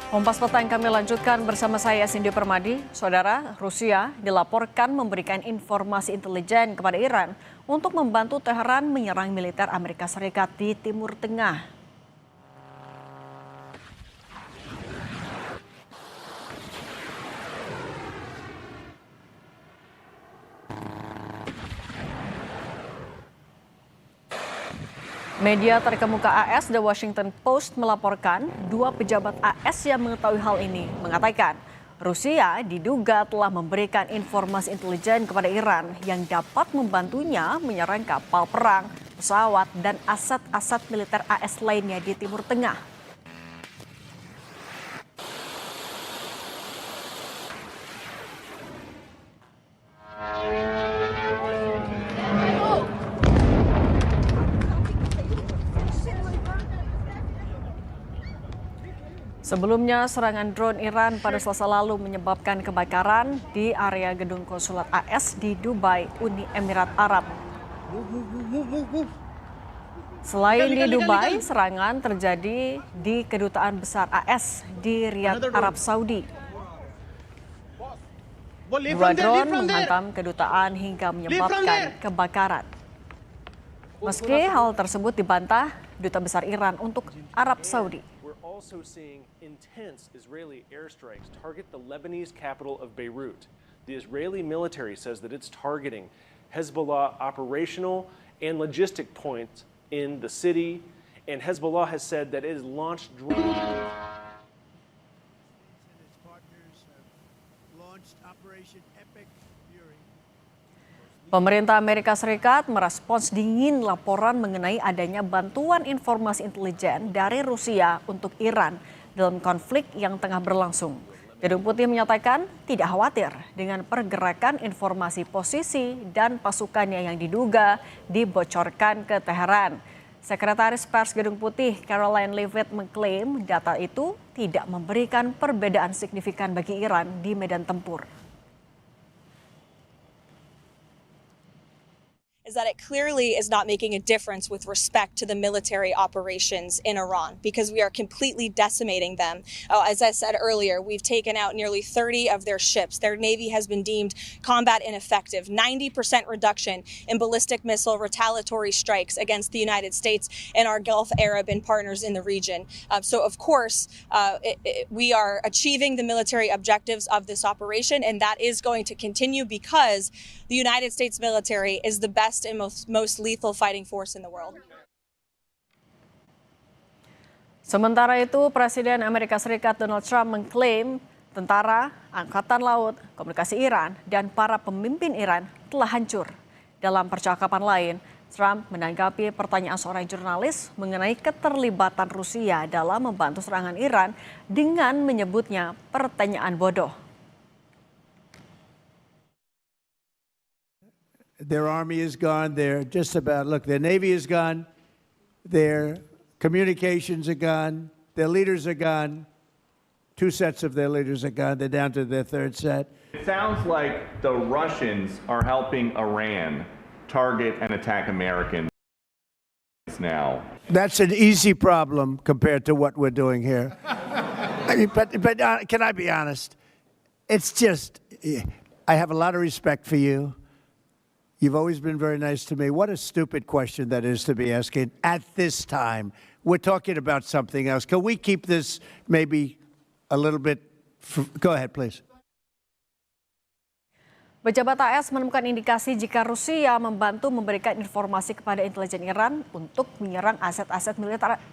Kompas Petang kami lanjutkan bersama saya Cindy Permadi. Saudara, Rusia dilaporkan memberikan informasi intelijen kepada Iran untuk membantu Teheran menyerang militer Amerika Serikat di Timur Tengah. Media terkemuka AS The Washington Post melaporkan dua pejabat AS yang mengetahui hal ini mengatakan Rusia diduga telah memberikan informasi intelijen kepada Iran yang dapat membantunya menyerang kapal perang, pesawat, dan aset-aset militer AS lainnya di Timur Tengah. Sebelumnya, serangan drone Iran pada Selasa lalu menyebabkan kebakaran di area gedung konsulat AS di Dubai, Uni Emirat Arab. Selain di Dubai, serangan terjadi di kedutaan besar AS di Riyadh, Arab Saudi. Dua drone menghantam kedutaan hingga menyebabkan kebakaran. Meski hal tersebut dibantah Duta Besar Iran untuk Arab Saudi. Also seeing intense Israeli airstrikes target the Lebanese capital of Beirut. The Israeli military says that it's targeting Hezbollah operational and logistic points in the city, and Hezbollah has said that it has launched drones. Pemerintah Amerika Serikat merespons dingin laporan mengenai adanya bantuan informasi intelijen dari Rusia untuk Iran dalam konflik yang tengah berlangsung. Gedung Putih menyatakan tidak khawatir dengan pergerakan informasi posisi dan pasukannya yang diduga dibocorkan ke Teheran. Sekretaris Pers Gedung Putih Caroline Leavitt mengklaim data itu tidak memberikan perbedaan signifikan bagi Iran di medan tempur. Is that it clearly is not making a difference with respect to the military operations in Iran because we are completely decimating them. As I said earlier, we've taken out nearly 30 of their ships. Their navy has been deemed combat ineffective, 90% reduction in ballistic missile retaliatory strikes against the United States and our Gulf Arab and partners in the region. So of course, we are achieving the military objectives of this operation, and that is going to continue because the United States military is the best and most lethal fighting force in the world. Sementara itu, Presiden Amerika Serikat Donald Trump mengklaim tentara, angkatan laut, komunikasi Iran, dan para pemimpin Iran telah hancur. Dalam percakapan lain, Trump menanggapi pertanyaan seorang jurnalis mengenai keterlibatan Rusia dalam membantu serangan Iran dengan menyebutnya pertanyaan bodoh. Their army is gone. They're just about, look, their navy is gone. Their communications are gone. Their leaders are gone. 2 sets of their leaders are gone. They're down to their 3rd set. It sounds like the Russians are helping Iran target and attack Americans now. That's an easy problem compared to what we're doing here. I mean, but can I be honest? It's just, I have a lot of respect for you. You've always been very nice to me. What a stupid question that is to be asking at this time. We're talking about something else. Can we keep this maybe a little bit? Go ahead, please. Pejabat AS menemukan indikasi jika Rusia membantu memberikan informasi kepada intelijen Iran untuk menyerang aset-aset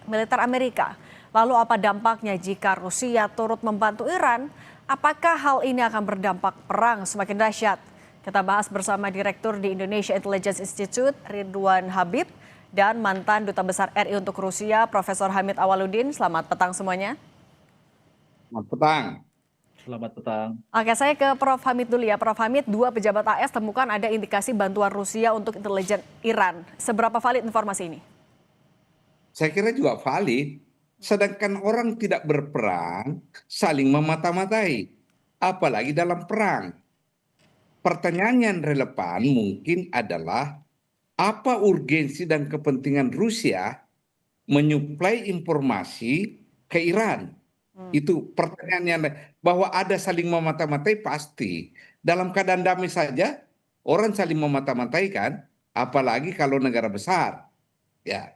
militer Amerika. Lalu apa dampaknya jika Rusia turut membantu Iran? Apakah hal ini akan berdampak perang semakin dahsyat? Kita bahas bersama Direktur di Indonesia Intelligence Institute, Ridwan Habib, dan mantan Duta Besar RI untuk Rusia, Profesor Hamid Awaludin. Selamat petang semuanya. Selamat petang. Selamat petang. Oke, saya ke Prof. Hamid dulu ya. Prof. Hamid, dua pejabat AS temukan ada indikasi bantuan Rusia untuk intelijen Iran. Seberapa valid informasi ini? Saya kira juga valid. Sedangkan orang tidak berperang saling memata-matai. Apalagi dalam perang. Pertanyaan yang relevan mungkin adalah apa urgensi dan kepentingan Rusia menyuplai informasi ke Iran Itu pertanyaannya, bahwa ada saling memata-matai pasti. Dalam keadaan damai saja orang saling memata-matai kan, apalagi kalau negara besar. Ya,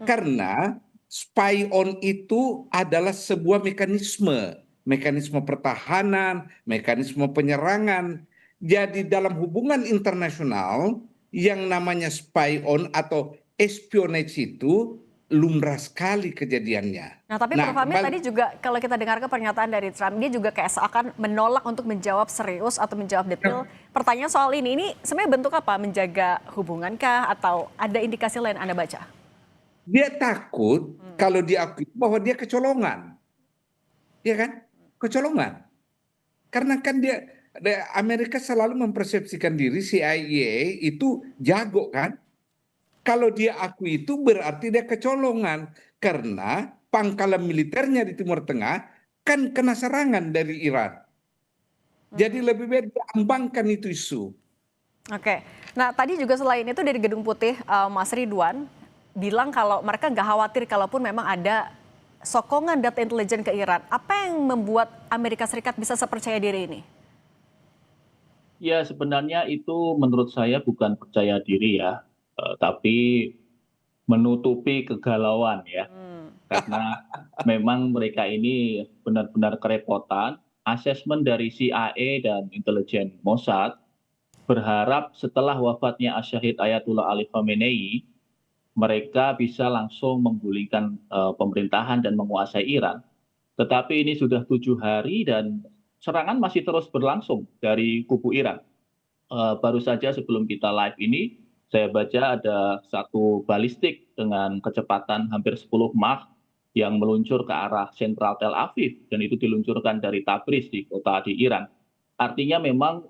karena spy on itu adalah sebuah mekanisme pertahanan, mekanisme penyerangan. Jadi dalam hubungan internasional yang namanya spy on atau espionage itu lumrah sekali kejadiannya. Nah, tapi Nah, Prof. Hamid kembali tadi juga kalau kita dengarkan pernyataan dari Trump, dia juga kayak seakan menolak untuk menjawab serius atau menjawab detail pertanyaan soal ini. Ini sebenarnya bentuk apa? Menjaga hubungankah atau ada indikasi lain Anda baca? dia takut kalau diakui bahwa dia kecolongan, ya kan? Kecolongan. Karena kan Amerika selalu mempersepsikan diri CIA itu jago kan. Kalau dia akui itu berarti dia kecolongan karena pangkalan militernya di Timur Tengah kan kena serangan dari Iran. Jadi lebih baik diambangkan itu isu. Oke. Nah, tadi juga selain itu dari Gedung Putih, Mas Ridwan bilang kalau mereka nggak khawatir kalaupun memang ada sokongan data intelijen ke Iran. Apa yang membuat Amerika Serikat bisa sepercaya diri ini? Ya, sebenarnya itu menurut saya bukan percaya diri ya, tapi menutupi kegalauan ya. Karena memang mereka ini benar-benar kerepotan. Asesmen dari CIA dan intelijen Mossad berharap setelah wafatnya Asyahid Ayatullah Ali Khamenei, mereka bisa langsung menggulingkan pemerintahan dan menguasai Iran. Tetapi ini sudah 7 hari dan serangan masih terus berlangsung dari kubu Iran. Baru saja sebelum kita live ini, saya baca ada satu balistik dengan kecepatan hampir 10 Mach yang meluncur ke arah sentral Tel Aviv, dan itu diluncurkan dari Tabriz di kota di Iran. Artinya memang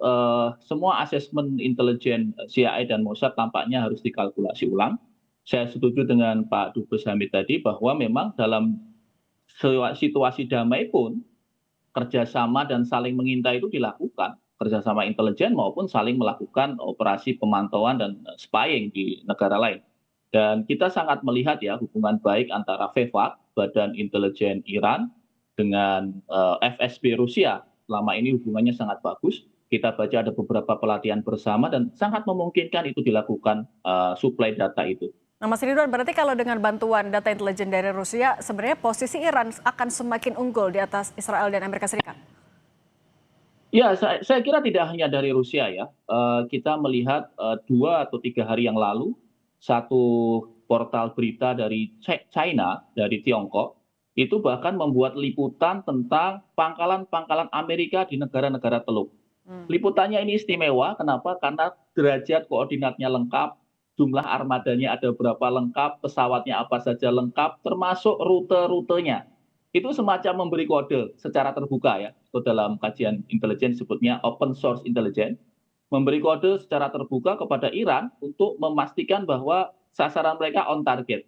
semua asesmen intelijen CIA dan Mossad tampaknya harus dikalkulasi ulang. Saya setuju dengan Pak Dubes Hamid tadi bahwa memang dalam situasi damai pun kerjasama dan saling mengintai itu dilakukan, kerjasama intelijen maupun saling melakukan operasi pemantauan dan spying di negara lain. Dan kita sangat melihat ya hubungan baik antara VEVAK, Badan Intelijen Iran, dengan FSB Rusia. Selama ini hubungannya sangat bagus. Kita baca ada beberapa pelatihan bersama dan sangat memungkinkan itu dilakukan suplai data itu. Nah, Mas Ridwan, berarti kalau dengan bantuan data intelijen dari Rusia, sebenarnya posisi Iran akan semakin unggul di atas Israel dan Amerika Serikat? Ya, saya kira tidak hanya dari Rusia ya. Kita melihat 2 atau 3 hari yang lalu, satu portal berita dari China, dari Tiongkok, itu bahkan membuat liputan tentang pangkalan-pangkalan Amerika di negara-negara Teluk. Liputannya ini istimewa, kenapa? Karena derajat koordinatnya lengkap, jumlah armadanya ada berapa lengkap, pesawatnya apa saja lengkap, termasuk rute-rutenya. Itu semacam memberi kode secara terbuka ya, itu dalam kajian intelijen disebutnya open source intelligence, memberi kode secara terbuka kepada Iran untuk memastikan bahwa sasaran mereka on target.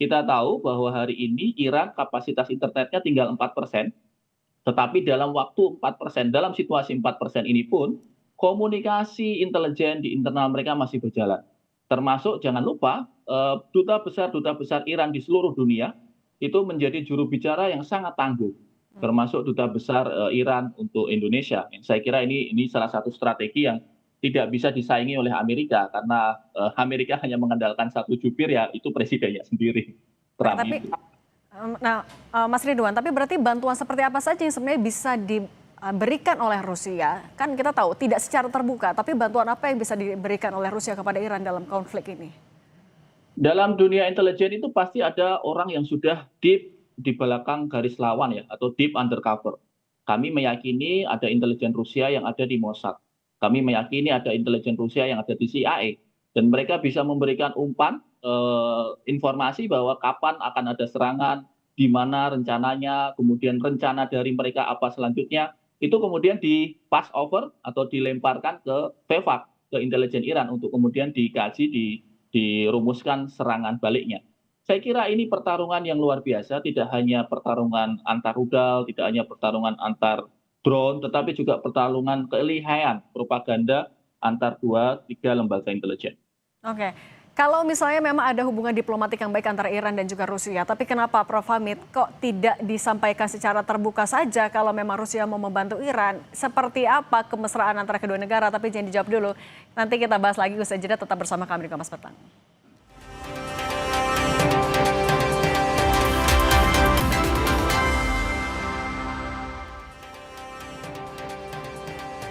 Kita tahu bahwa hari ini Iran kapasitas internetnya tinggal 4%, tetapi dalam waktu 4%, dalam situasi 4% ini pun, komunikasi intelijen di internal mereka masih berjalan. Termasuk jangan lupa, duta besar Iran di seluruh dunia, itu menjadi juru bicara yang sangat tangguh, termasuk duta besar Iran untuk Indonesia. Saya kira ini salah satu strategi yang tidak bisa disaingi oleh Amerika, karena Amerika hanya mengandalkan satu jubir, ya itu presidennya sendiri. Trump Tapi, itu. Mas Ridwan, tapi berarti bantuan seperti apa saja yang sebenarnya bisa diberikan oleh Rusia? Kan kita tahu tidak secara terbuka, tapi bantuan apa yang bisa diberikan oleh Rusia kepada Iran dalam konflik ini? Dalam dunia intelijen itu pasti ada orang yang sudah deep di belakang garis lawan ya, atau deep undercover. Kami meyakini ada intelijen Rusia yang ada di Mossad. Kami meyakini ada intelijen Rusia yang ada di CIA. Dan mereka bisa memberikan umpan informasi bahwa kapan akan ada serangan, di mana rencananya, kemudian rencana dari mereka apa selanjutnya. Itu kemudian di pass over atau dilemparkan ke VEVAK, ke intelijen Iran, untuk kemudian dikaji, dirumuskan serangan baliknya. Saya kira ini pertarungan yang luar biasa, tidak hanya pertarungan antar rudal, tidak hanya pertarungan antar drone, tetapi juga pertarungan kelihayan propaganda antar 2-3 lembaga intelijen. Oke, Kalau misalnya memang ada hubungan diplomatik yang baik antara Iran dan juga Rusia, tapi kenapa Prof. Hamid kok tidak disampaikan secara terbuka saja kalau memang Rusia mau membantu Iran? Seperti apa kemesraan antara kedua negara? Tapi jangan dijawab dulu. Nanti kita bahas lagi usai jeda, tetap bersama kami di Kompas Petang.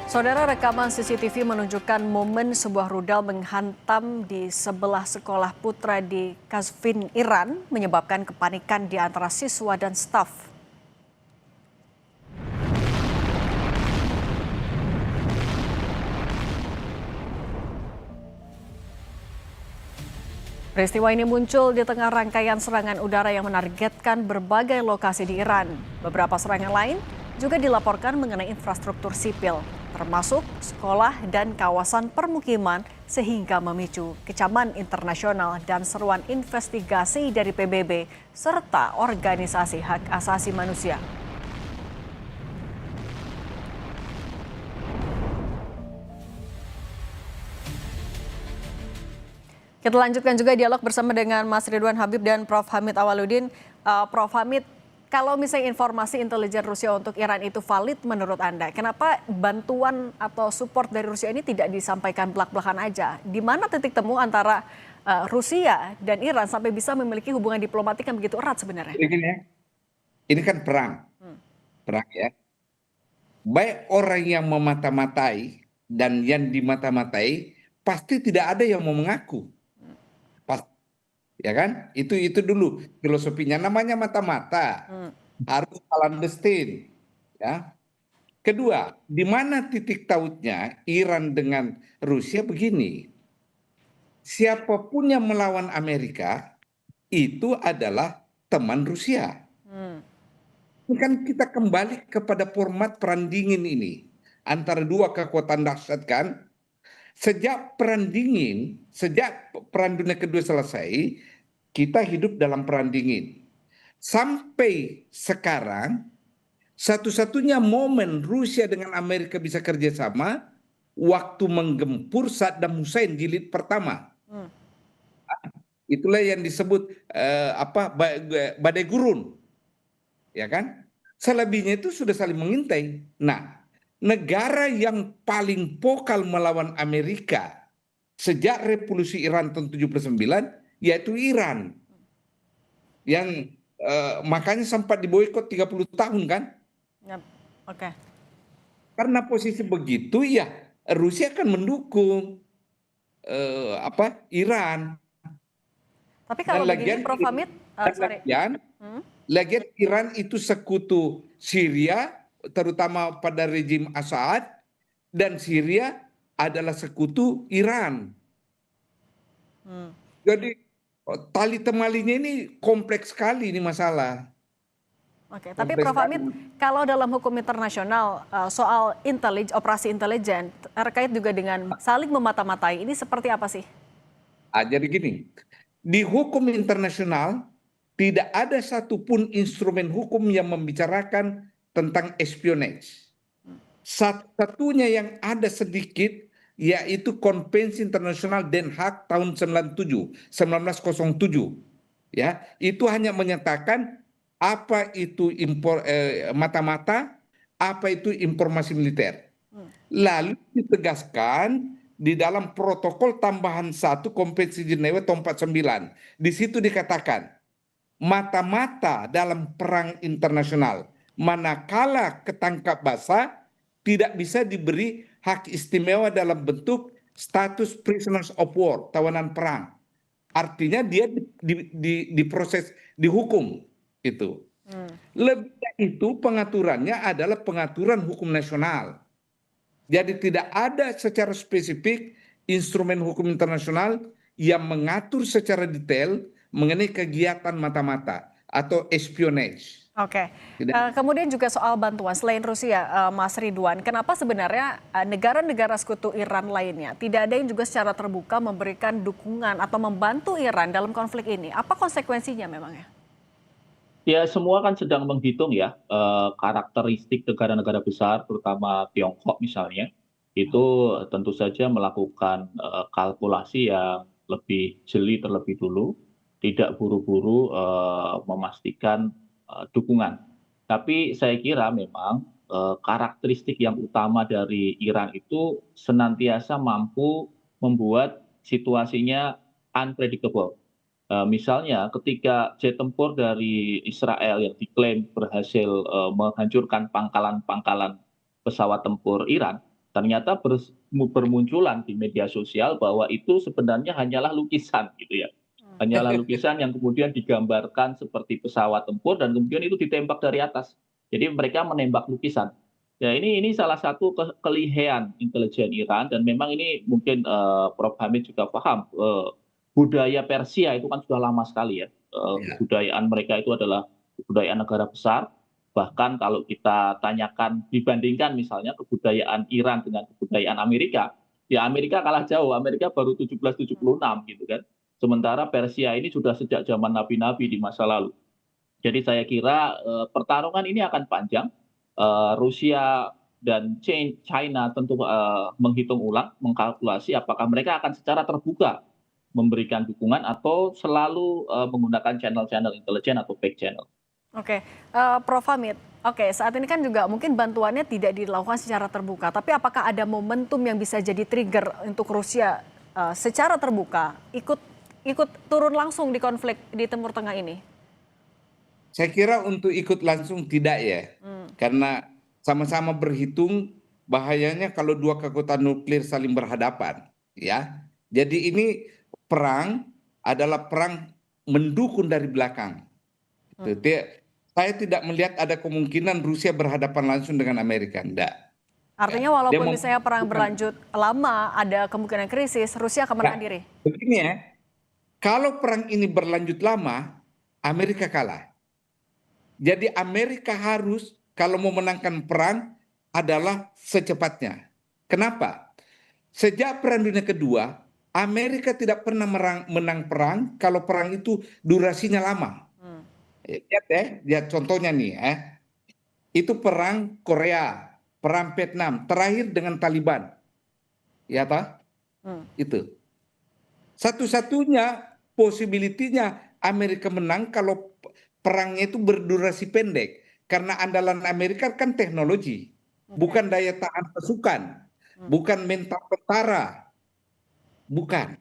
Saudara, rekaman CCTV menunjukkan momen sebuah rudal menghantam di sebelah sekolah putra di Qazvin, Iran, menyebabkan kepanikan di antara siswa dan staf. Peristiwa ini muncul di tengah rangkaian serangan udara yang menargetkan berbagai lokasi di Iran. Beberapa serangan lain juga dilaporkan mengenai infrastruktur sipil, termasuk sekolah dan kawasan permukiman, sehingga memicu kecaman internasional dan seruan investigasi dari PBB serta organisasi hak asasi manusia. Kita lanjutkan juga dialog bersama dengan Mas Ridwan Habib dan Prof. Hamid Awaludin. Prof. Hamid, kalau misalnya informasi intelijen Rusia untuk Iran itu valid menurut Anda, kenapa bantuan atau support dari Rusia ini tidak disampaikan belak-belakan aja? Di mana titik temu antara Rusia dan Iran sampai bisa memiliki hubungan diplomatik yang begitu erat sebenarnya? Ini kan perang, perang ya. Baik orang yang memata-matai dan yang dimata-matai pasti tidak ada yang mau mengaku. Ya kan? Itu dulu filosofinya, namanya mata-mata. Harus clandestine, ya. Kedua, di mana titik tautnya Iran dengan Rusia begini. Siapapun yang melawan Amerika itu adalah teman Rusia. Ini kan kita kembali kepada format perang dingin ini antara dua kekuatan dahsyat kan. Sejak perang dingin, sejak perang dunia kedua selesai, kita hidup dalam perang dingin. Sampai sekarang, satu-satunya momen Rusia dengan Amerika bisa kerjasama, waktu menggempur Saddam Hussein jilid pertama. Itulah yang disebut badai gurun, ya kan? Selebihnya itu sudah saling mengintai. Nah, negara yang paling vokal melawan Amerika sejak revolusi Iran tahun 79 yaitu Iran. Yang makanya sempat diboikot 30 tahun kan? Yep. Oke. Karena posisi begitu ya Rusia akan mendukung Iran. Tapi kalau begini Prof. Hamid, lagian Iran itu sekutu Syria, terutama pada rejim Assad, dan Syria adalah sekutu Iran. Jadi tali temalinya ini kompleks sekali ini masalah. Oke, tapi Prof. Hamid, kalau dalam hukum internasional soal operasi intelijen terkait juga dengan saling memata-matai, ini seperti apa sih? Jadi gini, di hukum internasional tidak ada satupun instrumen hukum yang membicarakan tentang espionage. Satu-satunya yang ada sedikit yaitu Konvensi Internasional Den Haag tahun 1907. Ya, itu hanya menyatakan apa itu mata-mata, apa itu informasi militer. Lalu ditegaskan di dalam protokol tambahan 1 Konvensi Jenewa tahun 49. Di situ dikatakan mata-mata dalam perang internasional manakala ketangkap basah tidak bisa diberi hak istimewa dalam bentuk status prisoners of war, tawanan perang. Artinya dia diproses, dihukum itu. Lebih dari itu pengaturannya adalah pengaturan hukum nasional. Jadi tidak ada secara spesifik instrumen hukum internasional yang mengatur secara detail mengenai kegiatan mata-mata atau espionage. Oke, kemudian juga soal bantuan selain Rusia, Mas Ridwan, kenapa sebenarnya negara-negara sekutu Iran lainnya tidak ada yang juga secara terbuka memberikan dukungan atau membantu Iran dalam konflik ini? Apa konsekuensinya memangnya? Ya, semua kan sedang menghitung ya karakteristik negara-negara besar, terutama Tiongkok misalnya, itu tentu saja melakukan kalkulasi yang lebih jeli terlebih dulu, tidak buru-buru memastikan dukungan. Tapi saya kira memang karakteristik yang utama dari Iran itu senantiasa mampu membuat situasinya unpredictable. Misalnya ketika jet tempur dari Israel yang diklaim berhasil menghancurkan pangkalan-pangkalan pesawat tempur Iran, ternyata bermunculan di media sosial bahwa itu sebenarnya hanyalah lukisan gitu ya. Hanyalah lukisan yang kemudian digambarkan seperti pesawat tempur dan kemudian itu ditembak dari atas. Jadi mereka menembak lukisan. Ya ini salah satu kelihean intelijen Iran dan memang ini mungkin Prof. Hamid juga paham budaya Persia itu kan sudah lama sekali ya. Kebudayaan mereka itu adalah kebudayaan negara besar. Bahkan kalau kita tanyakan, dibandingkan misalnya kebudayaan Iran dengan kebudayaan Amerika, ya Amerika kalah jauh. Amerika baru 1776 gitu kan. Sementara Persia ini sudah sejak zaman nabi-nabi di masa lalu. Jadi saya kira pertarungan ini akan panjang. Rusia dan China tentu menghitung ulang, mengkalkulasi apakah mereka akan secara terbuka memberikan dukungan atau selalu menggunakan channel-channel intelijen atau back channel. Oke, Prof. Hamid, oke saat ini kan juga mungkin bantuannya tidak dilakukan secara terbuka, tapi apakah ada momentum yang bisa jadi trigger untuk Rusia secara terbuka ikut turun langsung di konflik di Timur Tengah ini? Saya kira untuk ikut langsung tidak ya, karena sama-sama berhitung bahayanya kalau dua kekuatan nuklir saling berhadapan, ya. Jadi ini perang adalah perang mendukung dari belakang. Saya tidak melihat ada kemungkinan Rusia berhadapan langsung dengan Amerika, enggak. Artinya walaupun misalnya perang berlanjut lama, ada kemungkinan krisis, Rusia akan menahan diri. Begini ya, kalau perang ini berlanjut lama, Amerika kalah. Jadi Amerika harus kalau mau menangkan perang adalah secepatnya. Kenapa? Sejak Perang Dunia Kedua, Amerika tidak pernah menang perang kalau perang itu durasinya lama. Lihat contohnya nih itu perang Korea, perang Vietnam, terakhir dengan Taliban. Ya tak? Itu. Satu-satunya possibility-nya Amerika menang kalau perangnya itu berdurasi pendek. Karena andalan Amerika kan teknologi, bukan daya tahan pasukan, bukan mental tentara, bukan.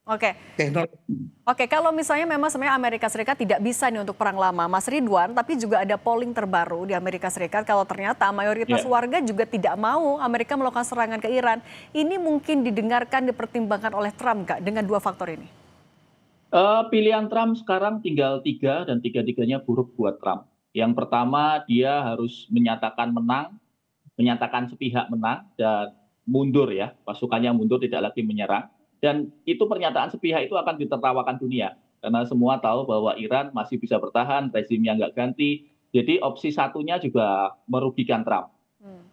Oke. Teknologi. Oke, kalau misalnya memang sebenarnya Amerika Serikat tidak bisa nih untuk perang lama, Mas Ridwan, tapi juga ada polling terbaru di Amerika Serikat kalau ternyata mayoritas warga juga tidak mau Amerika melakukan serangan ke Iran. Ini mungkin didengarkan, dipertimbangkan oleh Trump nggak dengan dua faktor ini? Pilihan Trump sekarang tinggal 3 dan tiga-tiganya buruk buat Trump. Yang pertama dia harus menyatakan menang, menyatakan sepihak menang dan mundur ya, pasukannya mundur tidak lagi menyerang. Dan itu pernyataan sepihak itu akan ditertawakan dunia. Karena semua tahu bahwa Iran masih bisa bertahan, rezimnya nggak ganti. Jadi opsi satunya juga merugikan Trump.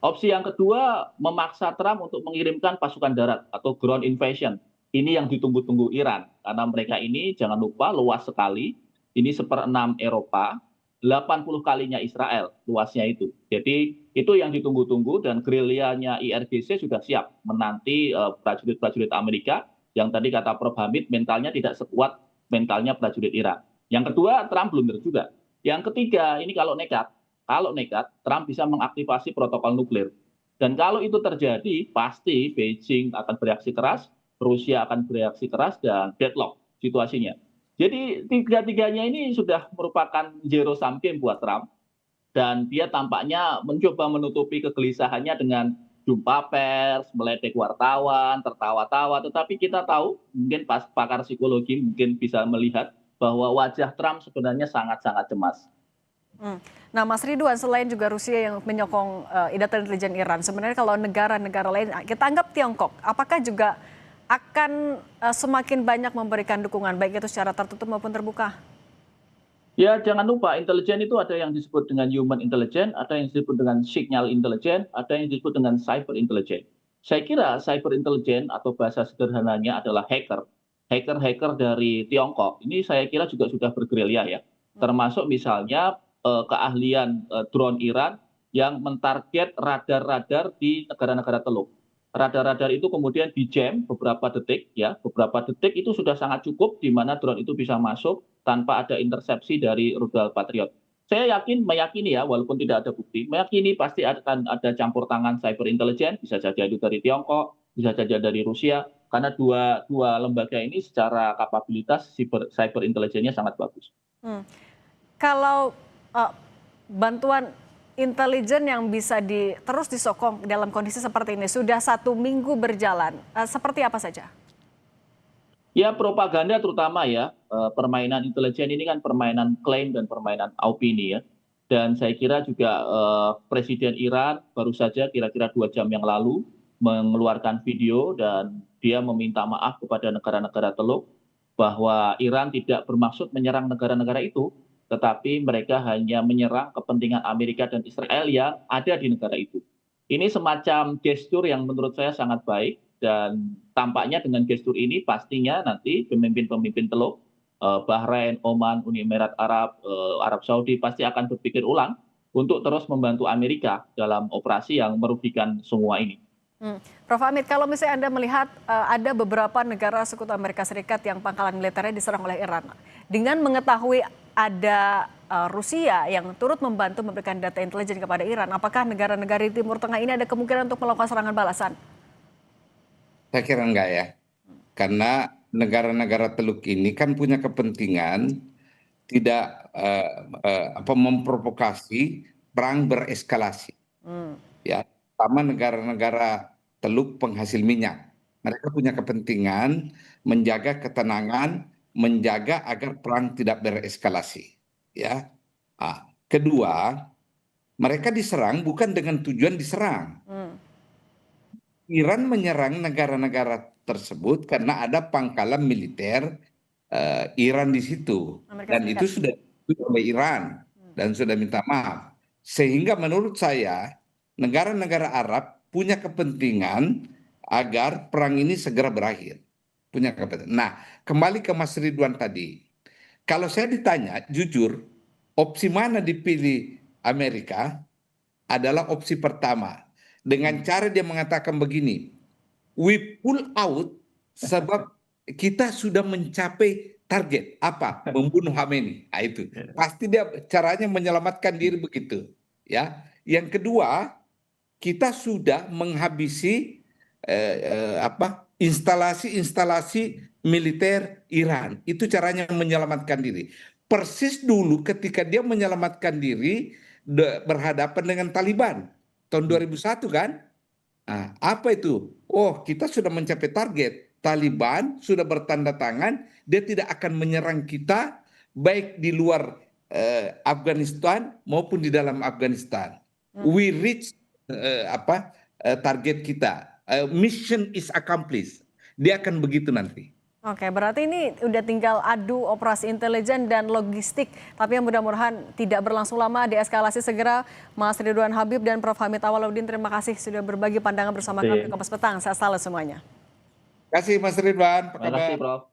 Opsi yang kedua memaksa Trump untuk mengirimkan pasukan darat atau ground invasion. Ini yang ditunggu-tunggu Iran. Karena mereka ini jangan lupa luas sekali. Ini 1/6 Eropa, 80 kalinya Israel luasnya itu. Jadi itu yang ditunggu-tunggu dan gerilyanya IRGC sudah siap menanti prajurit-prajurit Amerika yang tadi kata Prof. Hamid mentalnya tidak sekuat mentalnya prajurit Iran. Yang kedua, Trump blunder juga. Yang ketiga, ini kalau nekat, Trump bisa mengaktifasi protokol nuklir. Dan kalau itu terjadi, pasti Beijing akan bereaksi keras, Rusia akan bereaksi keras, dan deadlock situasinya. Jadi tiga-tiganya ini sudah merupakan zero sum game buat Trump. Dan dia tampaknya mencoba menutupi kegelisahannya dengan jumpa pers, meledek wartawan, tertawa-tawa. Tetapi kita tahu, mungkin pakar psikologi mungkin bisa melihat bahwa wajah Trump sebenarnya sangat-sangat cemas. Nah Mas Ridwan, selain juga Rusia yang menyokong data intelijen Iran, sebenarnya kalau negara-negara lain, kita anggap Tiongkok, apakah juga akan semakin banyak memberikan dukungan, baik itu secara tertutup maupun terbuka? Ya, jangan lupa intelijen itu ada yang disebut dengan human intelligence, ada yang disebut dengan signal intelligence, ada yang disebut dengan cyber intelligence. Saya kira cyber intelligence atau bahasa sederhananya adalah hacker. Hacker-hacker dari Tiongkok ini saya kira juga sudah bergerilya ya. Termasuk misalnya keahlian drone Iran yang mentarget radar-radar di negara-negara Teluk. radar-radar itu kemudian di-jam beberapa detik ya, beberapa detik itu sudah sangat cukup di mana drone itu bisa masuk tanpa ada intersepsi dari rudal Patriot. Saya meyakini ya, walaupun tidak ada bukti, meyakini pasti akan ada campur tangan cyber intelligence, bisa saja itu dari Tiongkok, bisa saja dari Rusia, karena dua lembaga ini secara kapabilitas cyber intelligence-nya sangat bagus. Kalau bantuan intelijen yang bisa terus disokong dalam kondisi seperti ini sudah 1 minggu berjalan, seperti apa saja? Ya propaganda terutama ya, permainan intelijen ini kan permainan klaim dan permainan opini ya. Dan saya kira juga Presiden Iran baru saja kira-kira 2 jam yang lalu mengeluarkan video dan dia meminta maaf kepada negara-negara Teluk bahwa Iran tidak bermaksud menyerang negara-negara itu, tetapi mereka hanya menyerang kepentingan Amerika dan Israel yang ada di negara itu. Ini semacam gestur yang menurut saya sangat baik dan tampaknya dengan gestur ini pastinya nanti pemimpin-pemimpin Teluk, Bahrain, Oman, Uni Emirat Arab, Arab Saudi pasti akan berpikir ulang untuk terus membantu Amerika dalam operasi yang merugikan semua ini. Prof. Hamid, kalau misalnya Anda melihat ada beberapa negara sekutu Amerika Serikat yang pangkalan militernya diserang oleh Iran, dengan mengetahui ada Rusia yang turut membantu memberikan data intelijen kepada Iran, apakah negara-negara di Timur Tengah ini ada kemungkinan untuk melakukan serangan balasan? Saya kira enggak ya, karena negara-negara Teluk ini kan punya kepentingan tidak memprovokasi perang bereskalasi. Ya, sama negara-negara Teluk penghasil minyak. Mereka punya kepentingan menjaga ketenangan, menjaga agar perang tidak bereskalasi. Ya, kedua, mereka diserang bukan dengan tujuan diserang. Iran menyerang negara-negara tersebut karena ada pangkalan militer Iran di situ, dan itu sudah diakui oleh Iran dan sudah minta maaf. Sehingga menurut saya negara-negara Arab punya kepentingan agar perang ini segera berakhir. Punya kepentingan. Nah, kembali ke Mas Ridwan tadi. Kalau saya ditanya, jujur, opsi mana dipilih Amerika adalah opsi pertama. Dengan cara dia mengatakan begini, we pull out sebab kita sudah mencapai target. Apa? Membunuh Khamenei. Nah, itu. Pasti dia caranya menyelamatkan diri begitu. Ya. Yang kedua, kita sudah menghabisi instalasi-instalasi militer Iran. Itu caranya menyelamatkan diri. Persis dulu ketika dia menyelamatkan diri berhadapan dengan Taliban tahun 2001 kan? Nah, apa itu? Oh, kita sudah mencapai target. Taliban sudah bertanda tangan, dia tidak akan menyerang kita baik di luar Afghanistan maupun di dalam Afghanistan. We reach target kita. Mission is accomplished. Dia akan begitu nanti. Oke, berarti ini udah tinggal adu operasi intelijen dan logistik. Tapi yang mudah-mudahan tidak berlangsung lama, deeskalasi segera. Mas Ridwan Habib dan Prof. Hamid Awaludin, terima kasih sudah berbagi pandangan bersama kami di Kompas Petang. Sehat selalu semuanya. Terima kasih Mas Ridwan. Terima kasih Prof.